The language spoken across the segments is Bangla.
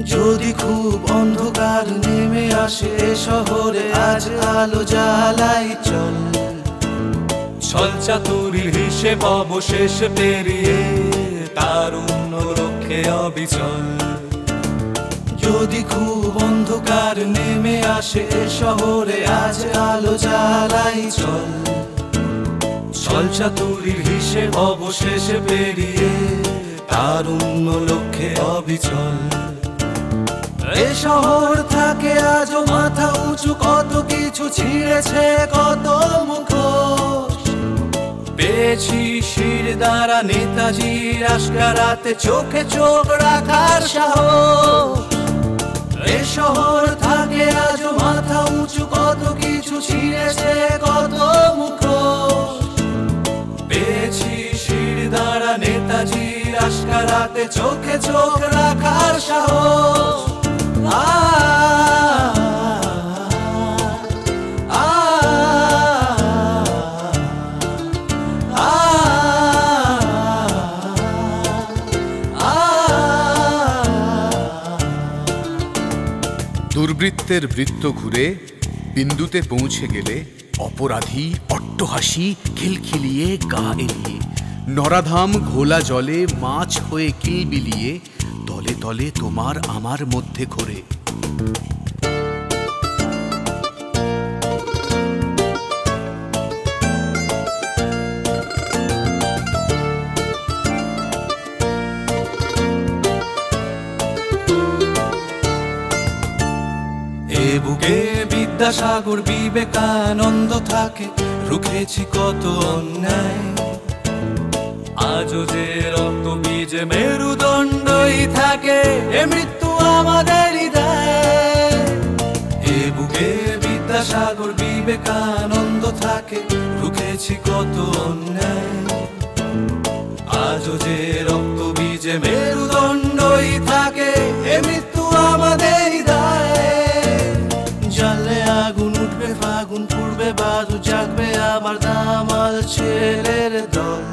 যদি খুব অন্ধকার নেমে আসে শহরে, আজ আলো জ্বালাই চল। ছল চাতুরীর হিসেব অবশেষ পেরিয়ে তারুণ্য লক্ষ্যে অবিচল। যদি খুব অন্ধকার নেমে আসে শহরে, আজ আলো জ্বালাই চল। ছল চাতুরীর হিসেব অবশেষ পেরিয়ে তারুণ্য লক্ষ্যে অবিচল। এ শহর থাকে আজও মাথা উঁচু, কত কিছু ছিঁড়েছে কত মুখোশ। পেয়েছি শির দ্বারা নেতাজির আস্কারাতে চোখে চোখ রাখার সাহস। এ শহর থাকে আজও মাথা উঁচু, কত কিছু ছিঁড়েছে কত মুখোশ। পেয়েছি শির দ্বারা নেতাজির আস্কারাতে চোখে চোখ রাখার সাহস। দুর্বৃত্তের বৃত্ত ঘুরে বিন্দুতে পৌঁছে গেলে অপরাধী অট্টহাসি খিলখিলিয়ে গা এলিয়ে, নরাধাম ঘোলা জলে মাছ হয়ে কিলবিলিয়ে তলে তলে তোমার আমার মধ্যে ঘোরে। এ বুকে বিদ্যাসাগর বিবেকানন্দ থাকে, রুখেছি কত অন্যায়। আজও যে রক্ত বীজে মেরুদণ্ডই থাকে, এ মৃত্যু আমাদেরই দায়। এ বুকে বিদ্যাসাগর বিবেকানন্দ থাকে, রুখেছি কত অন্যায়। আজও যে রক্ত বীজে মেরুদণ্ডই থাকে, এ মৃত্যু আমাদেরই দায়। জানলে আগুন উঠবে ফাগুন, পূর্বে বাদু জাগবে আবার দামাল ছেলের দল।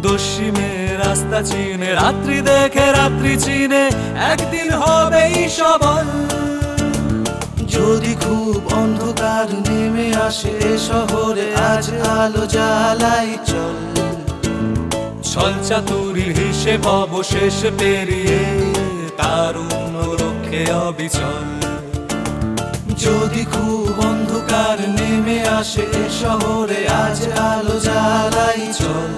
দস্যিমের রাস্তা চিনে রাত্রি দেখে রাত্রি চিনে একদিন হবেই সবল। যদি খুব অন্ধকার নেমে আসে শহরে, আজ আলো জ্বালাই চল। ছল চাতুরীর হিসেব অবশেষ পেরিয়ে তারুণ্য লক্ষ্যে অবিচল। যদি খুব অন্ধকার নেমে আসে শহরে, আজ আলো জ্বালাই চল।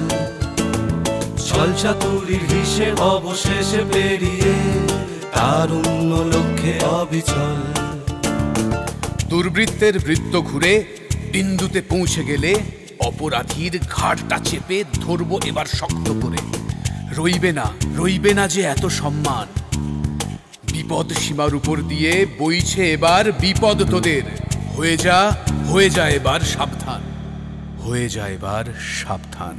ছল চাতুরীর হিসেব অবশেষ পেরিয়ে তারুণ্য লক্ষ্যে অবিচল। দুর্বৃত্তের বৃত্ত ঘুরে বিন্দুতে পৌঁছে গেলে অপরাধীর ঘাড়টা চেপে ধরবো এবার শক্ত করে। রইবে না যে এত সম্মান, বিপদ সীমার উপর দিয়ে বইছে এবার বিপদ তোদের। হয়ে যা এবার সাবধান, হয়ে যা এবার সাবধান।